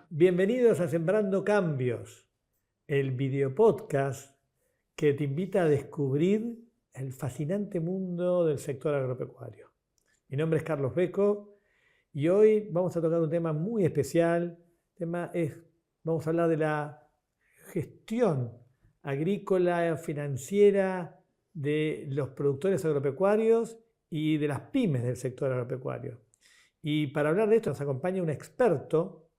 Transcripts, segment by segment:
Bienvenidos a Sembrando Cambios, el videopodcast que te invita a descubrir el fascinante mundo del sector agropecuario. Mi nombre es Carlos Beco y hoy vamos a tocar un tema muy especial. Vamos a hablar de la gestión agrícola, financiera de los productores agropecuarios y de las pymes del sector agropecuario. Y para hablar de esto nos acompaña un experto,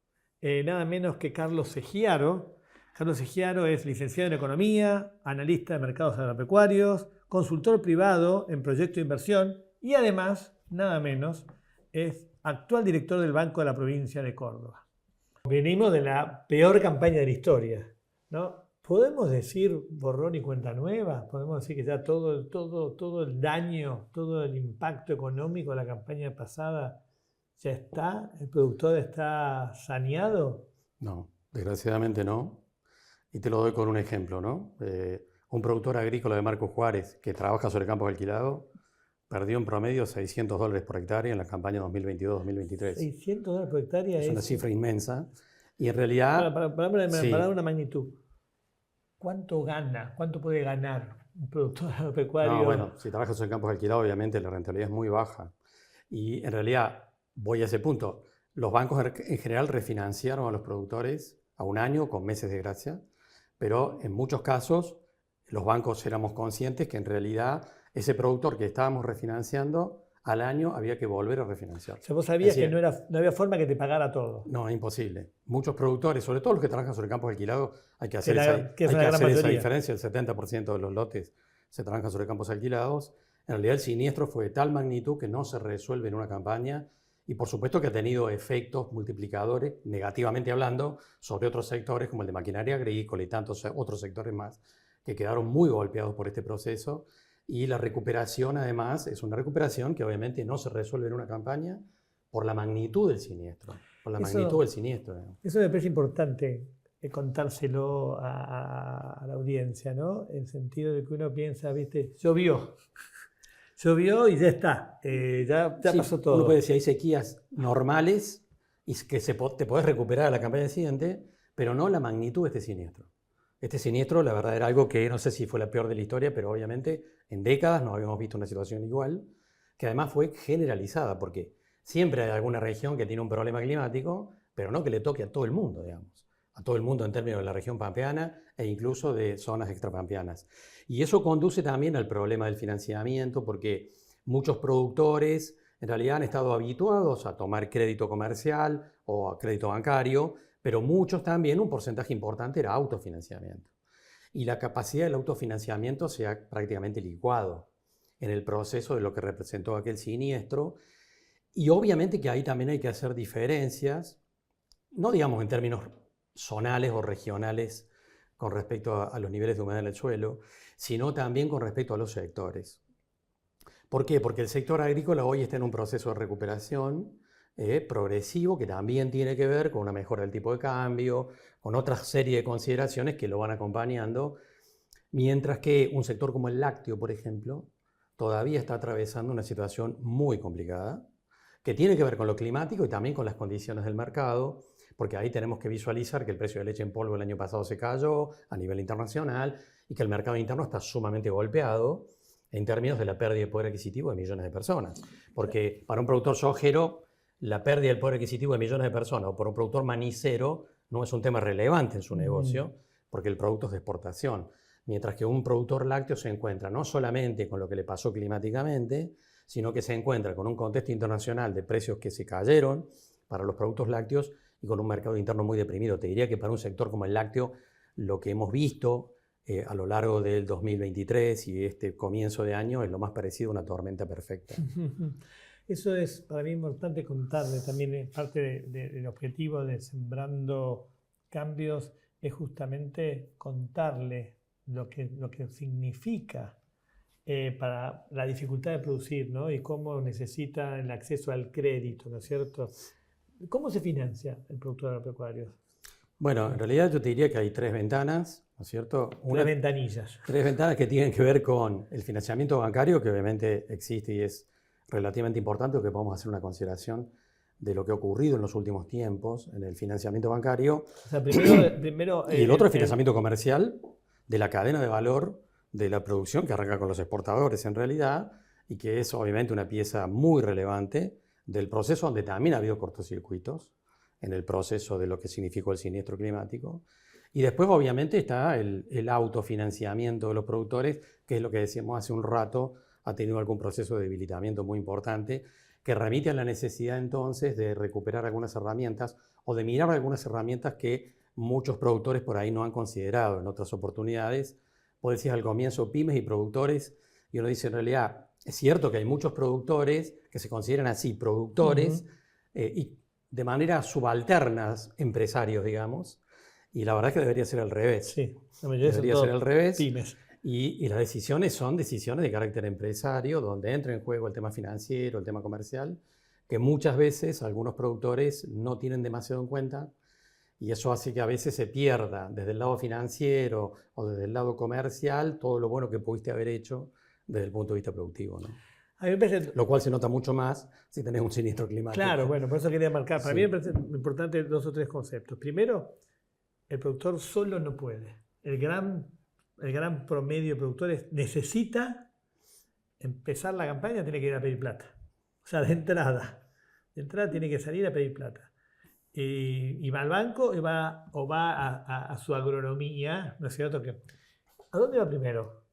nada menos que Carlos Segiaro. Carlos Segiaro es licenciado en Economía, analista de mercados agropecuarios, consultor privado en proyectos de inversión y además, nada menos, es actual director del Banco de la Provincia de Córdoba. Venimos de la peor campaña de la historia, ¿no? ¿Podemos decir borrón y cuenta nueva? ¿Podemos decir que ya todo el daño, todo el impacto económico de la campaña pasada ya está? ¿El productor está saneado? No, desgraciadamente no. Y te lo doy con un ejemplo, ¿no? Un productor agrícola de Marcos Juárez que trabaja sobre campos alquilados perdió en promedio $600 por hectárea en la campaña 2022-2023. $600 por hectárea es una cifra inmensa. Y en realidad... Para dar una magnitud, ¿cuánto gana? ¿Cuánto puede ganar un productor agropecuario? No, bueno, si trabajas sobre campos alquilados, obviamente la rentabilidad es muy baja. Y en realidad, voy a ese punto, los bancos en general refinanciaron a los productores a un año con meses de gracia, pero en muchos casos los bancos éramos conscientes que en realidad ese productor que estábamos refinanciando al año había que volver a refinanciar. O sea, vos sabías que no había forma que te pagara todo. No, es imposible. Muchos productores, sobre todo los que trabajan sobre campos alquilados, hay que hacer esa diferencia. El 70% de los lotes se trabajan sobre campos alquilados. En realidad el siniestro fue de tal magnitud que no se resuelve en una campaña y por supuesto que ha tenido efectos multiplicadores, negativamente hablando, sobre otros sectores como el de maquinaria agrícola y tantos otros sectores más que quedaron muy golpeados por este proceso. Y la recuperación, además, es una recuperación que obviamente no se resuelve en una campaña por la magnitud del siniestro. Eso me parece importante contárselo a la audiencia, ¿no? En el sentido de que uno piensa, ¿viste? Llovió y ya está, ya pasó todo. Uno puede decir, hay sequías normales y que te podés recuperar a la campaña siguiente, pero no la magnitud de este siniestro. Este siniestro, la verdad, era algo que no sé si fue la peor de la historia, pero obviamente en décadas no habíamos visto una situación igual, que además fue generalizada, porque siempre hay alguna región que tiene un problema climático, pero no que le toque a todo el mundo, digamos. A todo el mundo en términos de la región pampeana e incluso de zonas extrapampeanas. Y eso conduce también al problema del financiamiento, porque muchos productores en realidad han estado habituados a tomar crédito comercial o a crédito bancario, pero muchos también, un porcentaje importante era autofinanciamiento. Y la capacidad del autofinanciamiento se ha prácticamente licuado en el proceso de lo que representó aquel siniestro. Y obviamente que ahí también hay que hacer diferencias, no digamos en términos zonales o regionales con respecto a los niveles de humedad en el suelo, sino también con respecto a los sectores. ¿Por qué? Porque el sector agrícola hoy está en un proceso de recuperación progresivo que también tiene que ver con una mejora del tipo de cambio, con otra serie de consideraciones que lo van acompañando, mientras que un sector como el lácteo, por ejemplo, todavía está atravesando una situación muy complicada, que tiene que ver con lo climático y también con las condiciones del mercado, porque ahí tenemos que visualizar que el precio de leche en polvo el año pasado se cayó a nivel internacional y que el mercado interno está sumamente golpeado en términos de la pérdida de poder adquisitivo de millones de personas. Porque para un productor sojero, la pérdida del poder adquisitivo de millones de personas o por un productor manicero no es un tema relevante en su negocio, porque el producto es de exportación. Mientras que un productor lácteo se encuentra no solamente con lo que le pasó climáticamente, sino que se encuentra con un contexto internacional de precios que se cayeron para los productos lácteos y con un mercado interno muy deprimido. Te diría que para un sector como el lácteo, lo que hemos visto a lo largo del 2023 y este comienzo de año es lo más parecido a una tormenta perfecta. Eso es para mí importante contarle también, es parte del objetivo de Sembrando Cambios, es justamente contarle lo que significa para la dificultad de producir, ¿no? Y cómo necesita el acceso al crédito, ¿no es cierto? ¿Cómo se financia el productor agropecuario? Bueno, en realidad yo te diría que hay tres ventanas, ¿no es cierto? Tres ventanillas. Tres ventanas que tienen que ver con el financiamiento bancario, que obviamente existe y es relativamente importante, que podemos hacer una consideración de lo que ha ocurrido en los últimos tiempos en el financiamiento bancario. O sea, primero Y el otro es financiamiento comercial de la cadena de valor de la producción, que arranca con los exportadores en realidad, y que es obviamente una pieza muy relevante del proceso, donde también ha habido cortocircuitos en el proceso de lo que significó el siniestro climático. Y después obviamente está el autofinanciamiento de los productores, que es lo que decíamos hace un rato, ha tenido algún proceso de debilitamiento muy importante, que remite a la necesidad entonces de recuperar algunas herramientas o de mirar algunas herramientas que muchos productores por ahí no han considerado en otras oportunidades. Vos decías al comienzo pymes y productores, y uno dice en realidad, es cierto que hay muchos productores que se consideran así, productores, y de manera subalterna empresarios, digamos, y la verdad es que debería ser al revés. Sí, la mayoría debería son ser al revés. pymes. Y las decisiones son decisiones de carácter empresario, donde entra en juego el tema financiero, el tema comercial, que muchas veces algunos productores no tienen demasiado en cuenta, y eso hace que a veces se pierda desde el lado financiero o desde el lado comercial todo lo bueno que pudiste haber hecho desde el punto de vista productivo, ¿no? A mí me parece... Lo cual se nota mucho más si tenés un siniestro climático. Claro, bueno, por eso quería marcar. Para mí me parece importante dos o tres conceptos. Primero, el productor solo no puede. El gran promedio de productores necesita empezar la campaña, tiene que ir a pedir plata. O sea, de entrada tiene que salir a pedir plata. Y va al banco y va a su agronomía, ¿no es cierto? ¿A dónde va primero?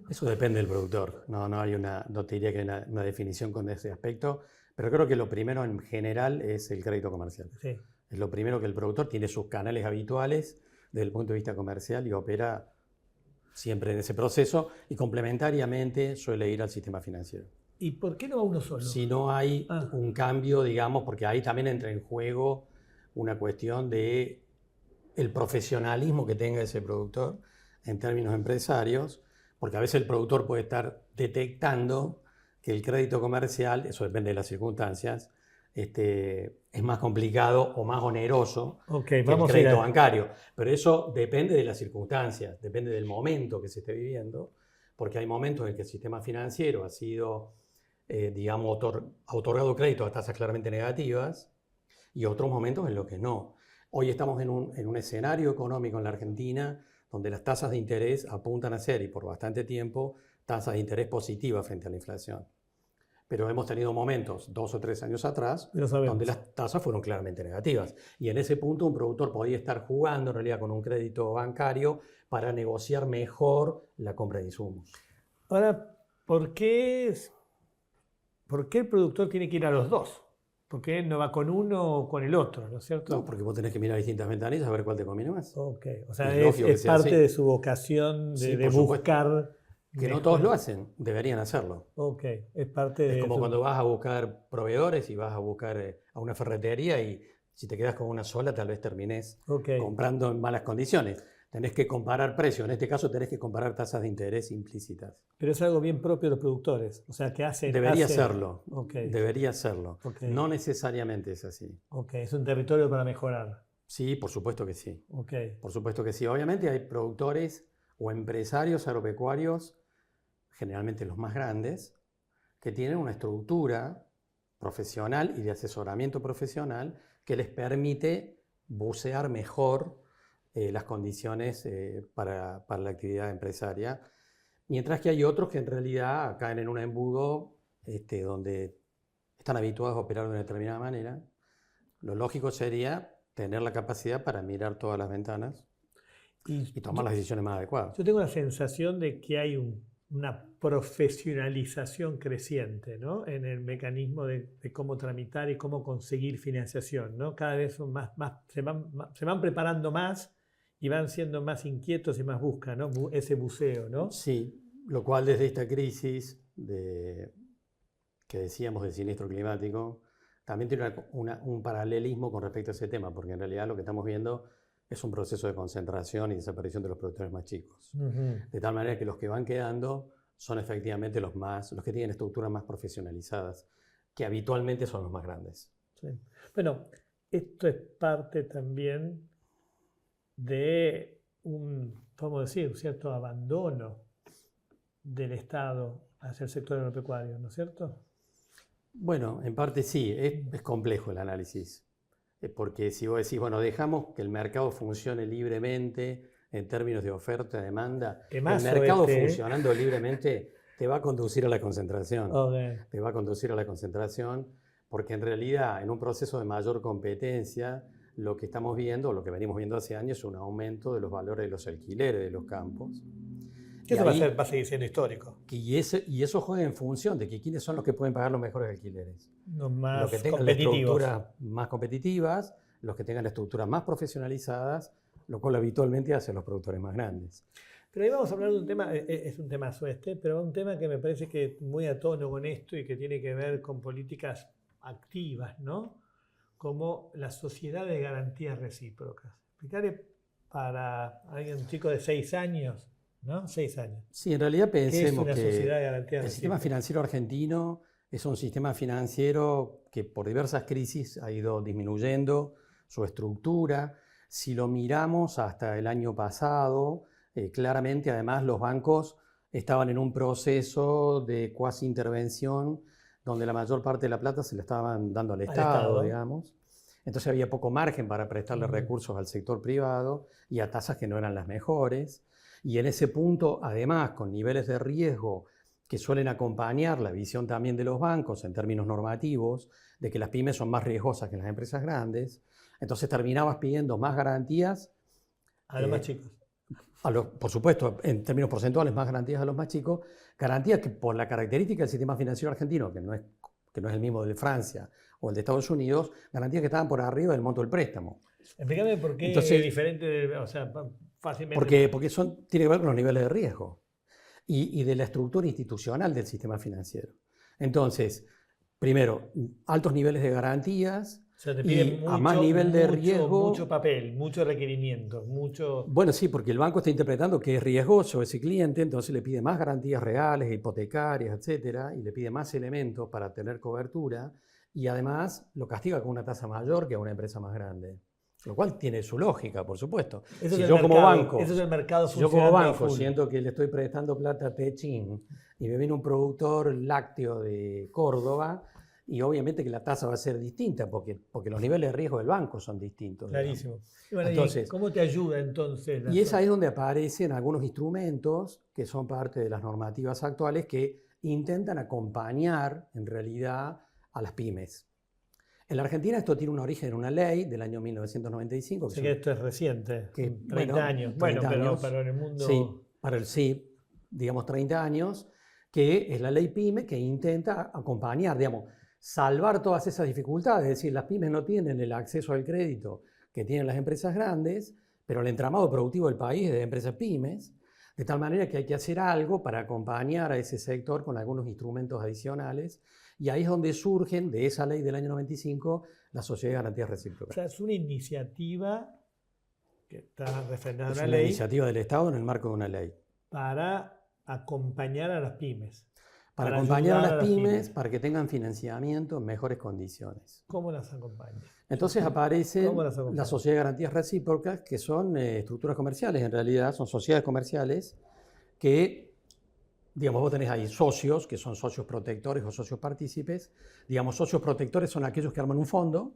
Eso depende del productor. No te diría que hay una definición con ese aspecto, pero creo que lo primero en general es el crédito comercial. Sí. Es lo primero que el productor tiene sus canales habituales desde el punto de vista comercial y opera siempre en ese proceso y complementariamente suele ir al sistema financiero. ¿Y por qué no va uno solo? Si no hay un cambio, digamos, porque ahí también entra en juego una cuestión de el profesionalismo que tenga ese productor en términos empresarios, porque a veces el productor puede estar detectando que el crédito comercial, eso depende de las circunstancias, es más complicado o más oneroso que el crédito bancario. Pero eso depende de las circunstancias, depende del momento que se esté viviendo, porque hay momentos en que el sistema financiero ha sido, digamos, ha otorgado crédito a tasas claramente negativas y otros momentos en los que no. Hoy estamos en un escenario económico en la Argentina donde las tasas de interés apuntan a ser, y por bastante tiempo, tasas de interés positivas frente a la inflación. Pero hemos tenido momentos, 2 o 3 años atrás, donde las tasas fueron claramente negativas. Y en ese punto un productor podía estar jugando en realidad con un crédito bancario para negociar mejor la compra de insumos. Ahora, ¿por qué el productor tiene que ir a los dos? ¿Por qué no va con uno o con el otro, ¿no es cierto? No, porque vos tenés que mirar distintas ventanillas a ver cuál te conviene más. Ok, o sea, es parte de su vocación de buscar... Que no todos lo hacen, deberían hacerlo. Ok, es parte de... Es como cuando vas a buscar proveedores y vas a buscar a una ferretería y si te quedas con una sola tal vez termines comprando en malas condiciones. Tenés que comparar precios, en este caso tenés que comparar tasas de interés implícitas. Pero es algo bien propio de los productores, o sea, que hacen... Debería serlo, okay. Debería serlo. Okay. No necesariamente es así. Ok, es un territorio para mejorar. Sí, por supuesto que sí. Okay. Por supuesto que sí. Obviamente hay productores o empresarios agropecuarios, generalmente los más grandes, que tienen una estructura profesional y de asesoramiento profesional que les permite bucear mejor las condiciones para la actividad empresaria, mientras que hay otros que en realidad caen en un embudo donde están habituados a operar de una determinada manera. Lo lógico sería tener la capacidad para mirar todas las ventanas y tomar las decisiones más adecuadas. Yo tengo la sensación de que hay una profesionalización creciente, ¿no? En el mecanismo de cómo tramitar y cómo conseguir financiación, ¿no? Cada vez son se van preparando más y van siendo más inquietos y más buscan, ¿no? Ese buceo, ¿no? Sí, lo cual desde esta crisis que decíamos del siniestro climático también tiene un paralelismo con respecto a ese tema, porque en realidad lo que estamos viendo es un proceso de concentración y desaparición de los productores más chicos. De tal manera que los que van quedando son efectivamente los que tienen estructuras más profesionalizadas, que habitualmente son los más grandes. Sí. Bueno, esto es parte también de podemos decir, un cierto abandono del Estado hacia el sector agropecuario, ¿no es cierto? Bueno, en parte sí, es complejo el análisis, porque si vos decís, bueno, dejamos que el mercado funcione libremente en términos de oferta y demanda, el mercado funcionando libremente te va a conducir a la concentración. Okay. Te va a conducir a la concentración, porque en realidad en un proceso de mayor competencia, lo que estamos viendo, lo que venimos viendo hace años, es un aumento de los valores de los alquileres de los campos. Eso va a seguir siendo histórico. Y eso juega en función de que quiénes son los que pueden pagar los mejores alquileres. Los más los que tengan competitivos. Estructuras más competitivas, los que tengan estructuras más profesionalizadas, lo cual habitualmente hace a los productores más grandes. Pero ahí vamos a hablar de un tema, es un temazo pero un tema que me parece que es muy a tono con esto y que tiene que ver con políticas activas, ¿no? Como la sociedad de garantías recíprocas. Explicarle para alguien, un chico de 6 años, ¿no? 6 años. Sí, en realidad pensemos que el sistema financiero argentino es un sistema financiero que por diversas crisis ha ido disminuyendo su estructura. Si lo miramos hasta el año pasado, claramente además los bancos estaban en un proceso de cuasi intervención donde la mayor parte de la plata se la estaban dando al Estado, digamos. Entonces había poco margen para prestarle recursos al sector privado y a tasas que no eran las mejores. Y en ese punto, además, con niveles de riesgo que suelen acompañar la visión también de los bancos en términos normativos, de que las pymes son más riesgosas que las empresas grandes, entonces terminabas pidiendo más garantías. A los más chicos. Por supuesto, en términos porcentuales, más garantías a los más chicos, garantías que por la característica del sistema financiero argentino, que no es el mismo del de Francia o el de Estados Unidos, garantías que estaban por arriba del monto del préstamo. Explícame por qué es diferente, o sea, fácilmente. Porque tiene que ver con los niveles de riesgo y de la estructura institucional del sistema financiero. Entonces, primero, altos niveles de garantías. O sea, te piden a más nivel de riesgo. Mucho papel, mucho requerimiento, mucho. Bueno, sí, porque el banco está interpretando que es riesgoso ese cliente, entonces le pide más garantías reales, hipotecarias, etcétera, y le pide más elementos para tener cobertura, y además lo castiga con una tasa mayor que a una empresa más grande. Lo cual tiene su lógica, por supuesto. Eso si yo como banco, eso es el mercado si yo como banco siento que le estoy prestando plata a Techin y me viene un productor lácteo de Córdoba, y obviamente que la tasa va a ser distinta porque los niveles de riesgo del banco son distintos. Clarísimo. Y bueno, entonces, ¿cómo te ayuda entonces? Y es ahí donde aparecen algunos instrumentos que son parte de las normativas actuales que intentan acompañar en realidad a las pymes. En la Argentina esto tiene un origen en una ley del año 1995. Sé que esto es reciente, 30 años. 30 años. Pero en el mundo... Sí, digamos 30 años, que es la ley PYME que intenta acompañar, digamos, salvar todas esas dificultades. Es decir, las pymes no tienen el acceso al crédito que tienen las empresas grandes, pero el entramado productivo del país es de empresas pymes, de tal manera que hay que hacer algo para acompañar a ese sector con algunos instrumentos adicionales. Y ahí es donde surgen, de esa ley del año 95, la Sociedad de Garantías Recíprocas. O sea, es una iniciativa que está refrendada en la ley. Es una iniciativa del Estado en el marco de una ley. Para acompañar a las pymes. Para acompañar a las pymes, para que tengan financiamiento en mejores condiciones. ¿Cómo las acompaña? Entonces aparecen las sociedades de garantías recíprocas, que son estructuras comerciales, en realidad son sociedades comerciales que, digamos, vos tenés ahí socios, que son socios protectores o socios partícipes. Digamos, socios protectores son aquellos que arman un fondo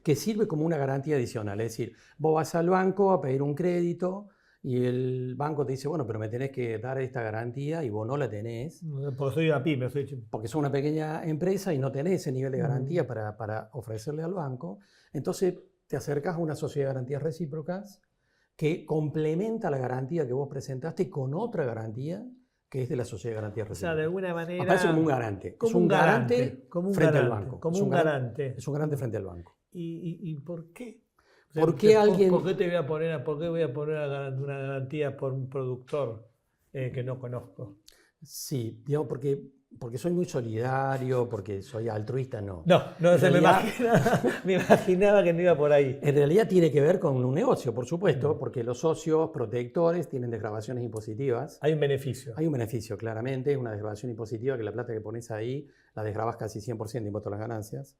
que sirve como una garantía adicional. Es decir, vos vas al banco a pedir un crédito y el banco te dice, bueno, pero me tenés que dar esta garantía y vos no la tenés. Porque soy una pyme. Porque sos una pequeña empresa y no tenés ese nivel de garantía para ofrecerle al banco. Entonces te acercas a una sociedad de garantías recíprocas que complementa la garantía que vos presentaste con otra garantía que es de la sociedad de garantías recíprocas. O sea, de alguna manera... Aparece como un garante. Como un garante frente al banco. Como un garante. Es un garante frente al banco. ¿Y por qué? O sea, ¿Por qué alguien...? ¿Por qué voy a poner una garantía por un productor que no conozco? Sí, digamos, porque soy muy solidario, porque soy altruista, no. No, se me imaginaba que no iba por ahí. En realidad tiene que ver con un negocio, por supuesto, porque los socios protectores tienen desgravaciones impositivas. Hay un beneficio. Hay un beneficio, claramente. Es una desgravación impositiva que la plata que pones ahí la desgravas casi 100% de impuesto a las ganancias.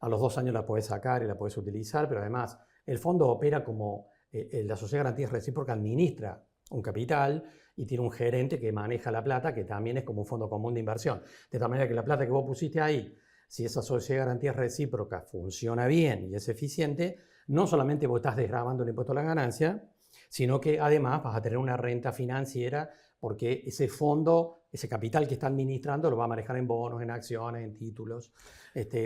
A los 2 años la podés sacar y la podés utilizar, pero además el fondo opera como la sociedad de garantías recíprocas administra un capital y tiene un gerente que maneja la plata, que también es como un fondo común de inversión. De tal manera que la plata que vos pusiste ahí, si esa sociedad de garantías recíprocas funciona bien y es eficiente, no solamente vos estás desgravando el impuesto a la ganancia, sino que además vas a tener una renta financiera porque ese fondo, ese capital que está administrando lo va a manejar en bonos, en acciones, en títulos,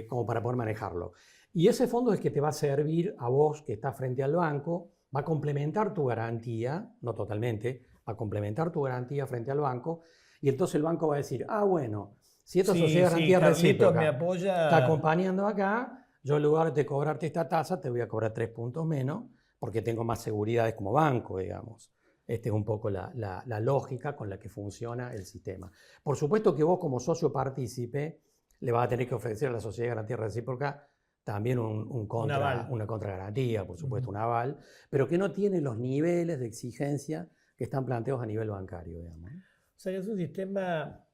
como para poder manejarlo. Y ese fondo es el que te va a servir a vos que estás frente al banco, va a complementar tu garantía, no totalmente, va a complementar tu garantía frente al banco, y entonces el banco va a decir, bueno, si esta sociedad de garantías recíproca me apoya. está acompañando acá, yo en lugar de cobrarte esta tasa, te voy a cobrar 3 puntos menos, porque tengo más seguridades como banco, digamos. Esta es un poco la lógica con la que funciona el sistema. Por supuesto que vos como socio partícipe le vas a tener que ofrecer a la sociedad de garantía recíproca también una contragarantía, por supuesto, un aval, pero que no tiene los niveles de exigencia que están planteados a nivel bancario, digamos. O sea que es un sistema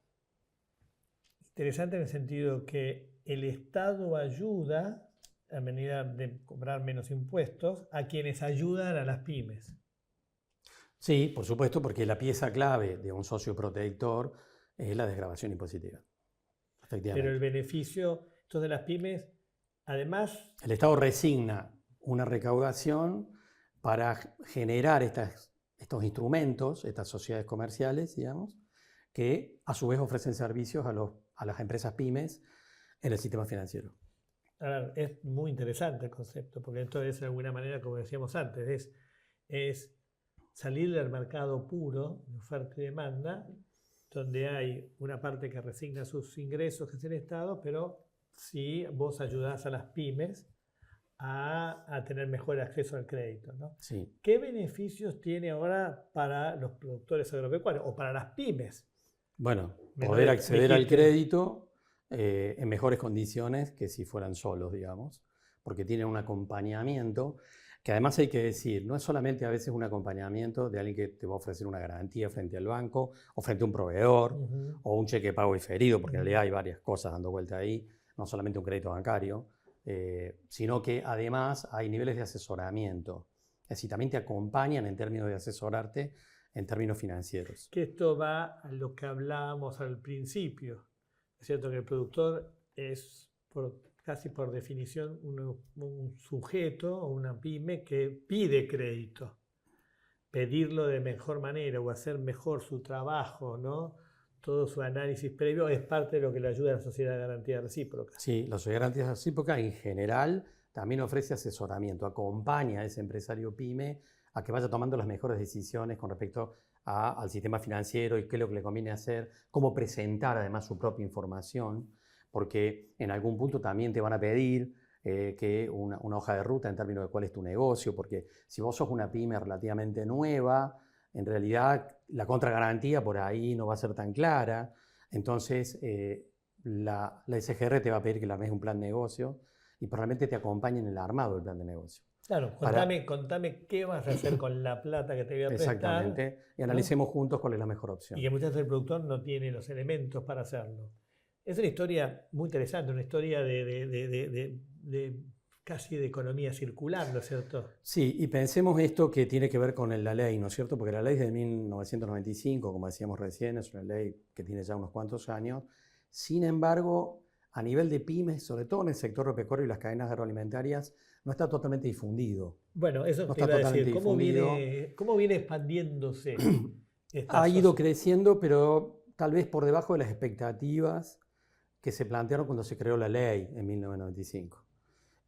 interesante en el sentido que el Estado ayuda, a medida de cobrar menos impuestos, a quienes ayudan a las pymes. Sí, por supuesto, porque la pieza clave de un socio protector es la desgravación impositiva. Efectivamente. Pero el beneficio, entonces las pymes, además... El Estado resigna una recaudación para generar estos instrumentos, estas sociedades comerciales, digamos, que a su vez ofrecen servicios a las empresas pymes en el sistema financiero. Ahora, es muy interesante el concepto, porque esto es de alguna manera, como decíamos antes, es salir del mercado puro de oferta y demanda, donde hay una parte que resigna sus ingresos, que es el Estado, pero sí vos ayudás a las pymes a tener mejor acceso al crédito, ¿no? Sí. ¿Qué beneficios tiene ahora para los productores agropecuarios o para las pymes? Bueno, poder acceder al crédito en mejores condiciones que si fueran solos, digamos, porque tienen un acompañamiento que además hay que decir, no es solamente a veces un acompañamiento de alguien que te va a ofrecer una garantía frente al banco o frente a un proveedor o un cheque de pago diferido, porque en realidad hay varias cosas dando vuelta ahí, no solamente un crédito bancario, sino que además hay niveles de asesoramiento. Es decir, también te acompañan en términos de asesorarte en términos financieros. Que esto va a lo que hablábamos al principio. Es cierto que el productor es casi por definición un sujeto o una pyme que pide crédito. Pedirlo de mejor manera o hacer mejor su trabajo, ¿no? Todo su análisis previo es parte de lo que le ayuda a la sociedad de garantía recíproca. Sí, la sociedad de garantía recíproca en general también ofrece asesoramiento, acompaña a ese empresario pyme a que vaya tomando las mejores decisiones con respecto al sistema financiero y qué es lo que le conviene hacer, cómo presentar además su propia información, porque en algún punto también te van a pedir que una hoja de ruta en términos de cuál es tu negocio, porque si vos sos una pyme relativamente nueva, en realidad la contragarantía por ahí no va a ser tan clara, entonces la SGR te va a pedir que le armes un plan de negocio y probablemente te acompañen en el armado del plan de negocio. Claro, contame qué vas a hacer con la plata que te voy a prestar. Exactamente, y analicemos juntos cuál es la mejor opción. Y que muchas veces el productor no tiene los elementos para hacerlo. Es una historia muy interesante, una historia de casi de economía circular, ¿no es cierto? Sí, y pensemos esto que tiene que ver con la ley, ¿no es cierto? Porque la ley es de 1995, como decíamos recién, es una ley que tiene ya unos cuantos años. Sin embargo, a nivel de pymes, sobre todo en el sector agropecuario y las cadenas agroalimentarias, no está totalmente difundido. Bueno, eso no te está iba a totalmente decir. ¿Cómo viene expandiéndose? Ha ido creciendo, pero tal vez por debajo de las expectativas que se plantearon cuando se creó la ley en 1995.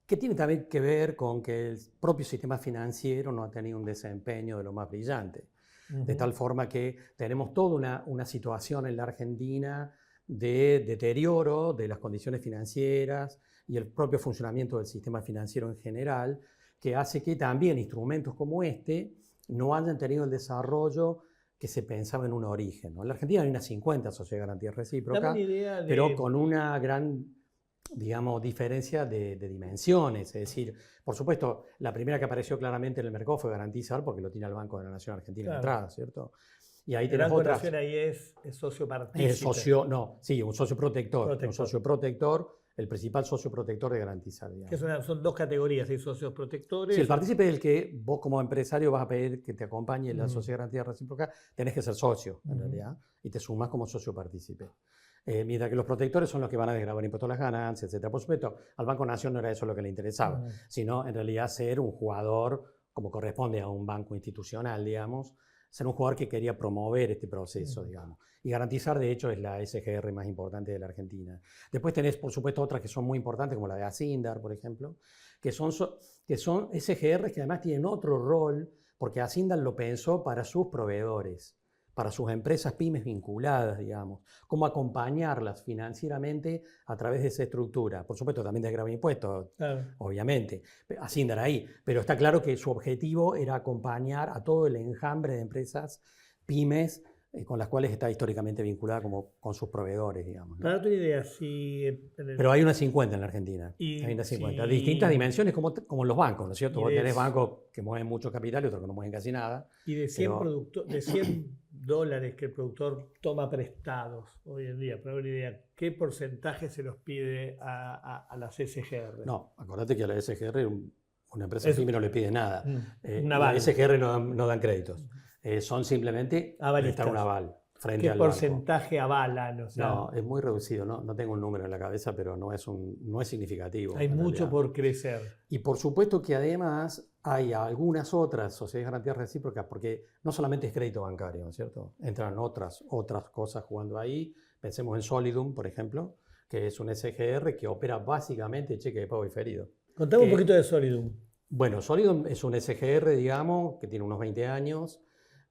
Que tiene también que ver con que el propio sistema financiero no ha tenido un desempeño de lo más brillante. De tal forma que tenemos toda una situación en la Argentina de deterioro de las condiciones financieras y el propio funcionamiento del sistema financiero en general, que hace que también instrumentos como este no hayan tenido el desarrollo que se pensaba en un origen, ¿no? En la Argentina hay unas 50 sociedades de garantía recíproca, pero con una gran, digamos, diferencia de dimensiones. Es decir, por supuesto, la primera que apareció claramente en el mercado fue Garantizar, porque lo tiene el Banco de la Nación Argentina de entrada, ¿cierto? Y ahí tenés otras. El Banco de la Nación ahí es socio partícipe. Un socio protector. Un socio protector el principal socio protector de garantizar, digamos. Que son dos categorías, hay socios protectores. Sí, el partícipe es el que vos como empresario vas a pedir que te acompañe en la sociedad de garantía recíproca, tenés que ser socio, en realidad, y te sumás como socio partícipe. Mientras que los protectores son los que van a desgravar impuestos a las ganancias, etc. Por supuesto, al Banco Nación no era eso lo que le interesaba, sino en realidad ser un jugador, como corresponde a un banco institucional, digamos, ser un jugador que quería promover este proceso, digamos. Y garantizar, de hecho, es la SGR más importante de la Argentina. Después tenés, por supuesto, otras que son muy importantes, como la de Asindar, por ejemplo, que son SGR que además tienen otro rol, porque Asindar lo pensó para sus proveedores, para sus empresas pymes vinculadas, digamos, cómo acompañarlas financieramente a través de esa estructura. Por supuesto, también desgrava impuestos, claro, obviamente, Asindar ahí, pero está claro que su objetivo era acompañar a todo el enjambre de empresas pymes con las cuales está históricamente vinculada como con sus proveedores, digamos, ¿no? Para darte una idea, Pero hay unas 50 en la Argentina. Hay unas 50. Distintas dimensiones como en los bancos, ¿no es cierto? Vos tenés bancos que mueven mucho capital y otros que no mueven casi nada. Y de 100, de 100 dólares que el productor toma prestados hoy en día, para dar una idea, ¿qué porcentaje se los pide a las SGR? No, acordate que a la SGR una empresa pyme no le pide nada. La SGR no dan créditos. Son simplemente prestar un aval frente al banco. ¿Qué porcentaje avalan? O sea, no, es muy reducido. No tengo un número en la cabeza, pero no es significativo. Hay mucho por crecer. Y por supuesto que además hay algunas otras sociedades de garantía recíproca, porque no solamente es crédito bancario, ¿no es cierto? Entran otras cosas jugando ahí. Pensemos en Solidum, por ejemplo, que es un SGR que opera básicamente cheque de pago diferido. Contame un poquito de Solidum. Bueno, Solidum es un SGR, digamos, que tiene unos 20 años.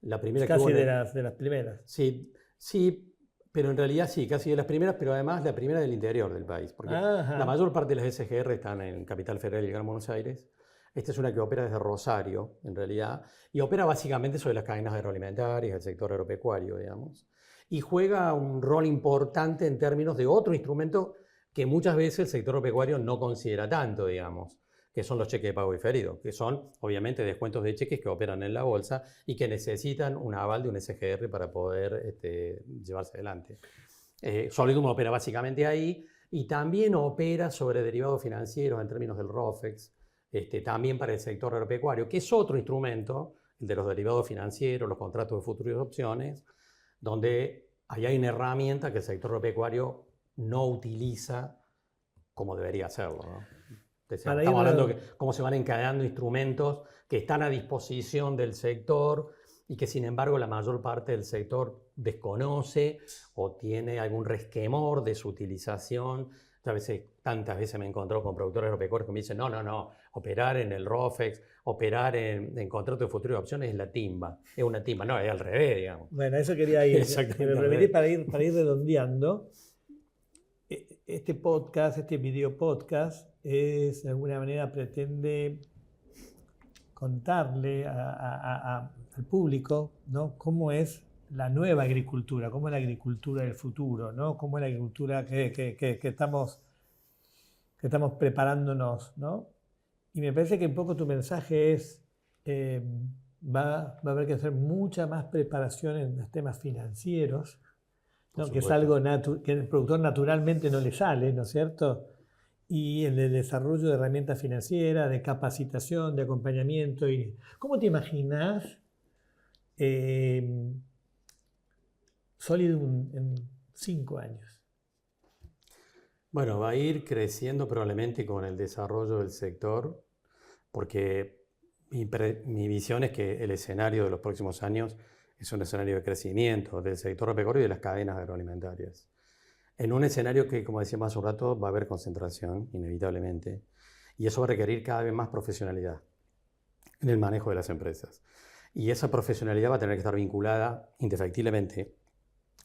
La primera casi que de las primeras. Sí, pero en realidad sí, casi de las primeras, pero además la primera del interior del país, porque la mayor parte de las SGR están en Capital Federal y el Gran Buenos Aires. Esta es una que opera desde Rosario, en realidad, y opera básicamente sobre las cadenas agroalimentarias, el sector agropecuario, digamos, y juega un rol importante en términos de otro instrumento que muchas veces el sector agropecuario no considera tanto, digamos, que son los cheques de pago diferido, que son obviamente descuentos de cheques que operan en la bolsa y que necesitan un aval de un SGR para poder llevarse adelante. Solidum opera básicamente ahí y también opera sobre derivados financieros en términos del ROFEX, también para el sector agropecuario, que es otro instrumento, el de los derivados financieros, los contratos de futuros y opciones, donde ahí hay una herramienta que el sector agropecuario no utiliza como debería hacerlo, ¿no? Estamos hablando de cómo se van encadenando instrumentos que están a disposición del sector y que sin embargo la mayor parte del sector desconoce o tiene algún resquemor de su utilización. Tantas veces me he encontrado con productores agropecuarios que me dicen no, operar en el ROFEX, operar en contrato de futuro de opciones es la timba, es una timba, no, es al revés, digamos. Bueno, eso quería ir, que me referí para ir redondeando. Este podcast, este video podcast, de alguna manera pretende contarle al público, ¿no?, cómo es la nueva agricultura, cómo es la agricultura del futuro, ¿no?, cómo es la agricultura que estamos preparándonos, ¿no? Y me parece que un poco tu mensaje es, va a haber que hacer mucha más preparación en los temas financieros, ¿no?, que es algo que el productor naturalmente no le sale, ¿no es cierto? Y en el desarrollo de herramientas financieras, de capacitación, de acompañamiento. ¿Cómo te imaginas Solidum en 5 años? Bueno, va a ir creciendo probablemente con el desarrollo del sector, porque mi visión es que el escenario de los próximos años es un escenario de crecimiento del sector agropecuario y de las cadenas agroalimentarias. En un escenario que, como decíamos hace un rato, va a haber concentración, inevitablemente, y eso va a requerir cada vez más profesionalidad en el manejo de las empresas. Y esa profesionalidad va a tener que estar vinculada indefectiblemente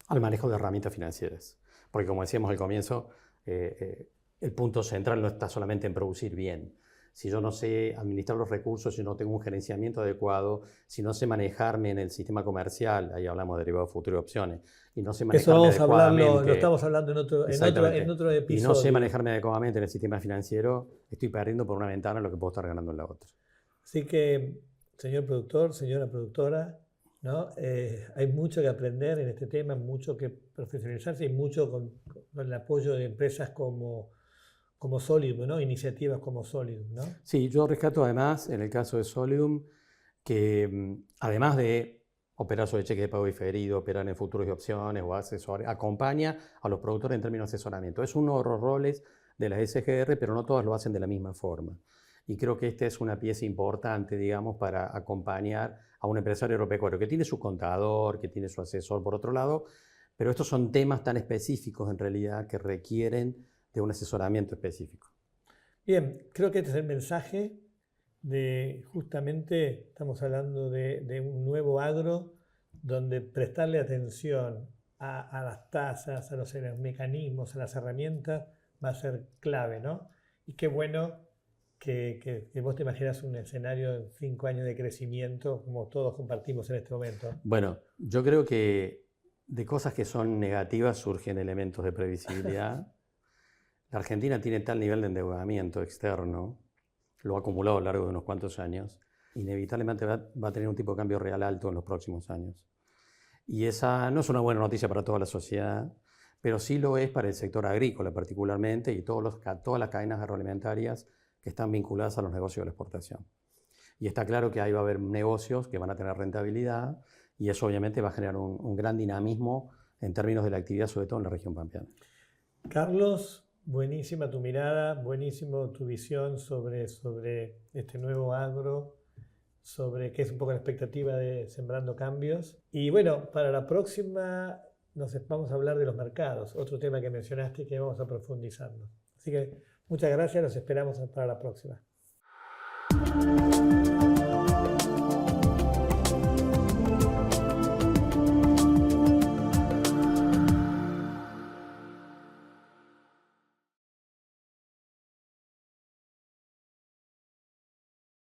al manejo de herramientas financieras. Porque, como decíamos al comienzo, el punto central no está solamente en producir bien. Si yo no sé administrar los recursos, si no tengo un gerenciamiento adecuado, si no sé manejarme en el sistema comercial, ahí hablamos de derivados futuros y opciones, y no sé manejarme adecuadamente. Lo estamos hablando en otro episodio. Y no sé manejarme adecuadamente en el sistema financiero, estoy perdiendo por una ventana lo que puedo estar ganando en la otra. Así que, señor productor, señora productora, ¿no? Hay mucho que aprender en este tema, mucho que profesionalizarse y mucho con el apoyo de empresas como como Solium, ¿no? Iniciativas como Solium, ¿no? Sí, yo rescato además, en el caso de Solium, que además de operar sobre cheque de pago diferido, operar en futuros y opciones o acompaña a los productores en términos de asesoramiento. Es uno de los roles de la SGR, pero no todas lo hacen de la misma forma. Y creo que esta es una pieza importante, digamos, para acompañar a un empresario agropecuario que tiene su contador, que tiene su asesor por otro lado, pero estos son temas tan específicos en realidad que requieren de un asesoramiento específico. Bien, creo que este es el mensaje de justamente, estamos hablando de un nuevo agro donde prestarle atención a las tasas, a los mecanismos, a las herramientas va a ser clave, ¿no? Y qué bueno que vos te imaginas un escenario de 5 años de crecimiento como todos compartimos en este momento. Bueno, yo creo que de cosas que son negativas surgen elementos de previsibilidad. La Argentina tiene tal nivel de endeudamiento externo, lo ha acumulado a lo largo de unos cuantos años, inevitablemente va a tener un tipo de cambio real alto en los próximos años. Y esa no es una buena noticia para toda la sociedad, pero sí lo es para el sector agrícola particularmente y todas las cadenas agroalimentarias que están vinculadas a los negocios de la exportación. Y está claro que ahí va a haber negocios que van a tener rentabilidad y eso obviamente va a generar un gran dinamismo en términos de la actividad, sobre todo en la región pampeana. Carlos, buenísima tu mirada, buenísimo tu visión sobre este nuevo agro, sobre qué es un poco la expectativa de Sembrando Cambios. Y bueno, para la próxima vamos a hablar de los mercados, otro tema que mencionaste y que vamos a profundizarnos. Así que muchas gracias, los esperamos para la próxima.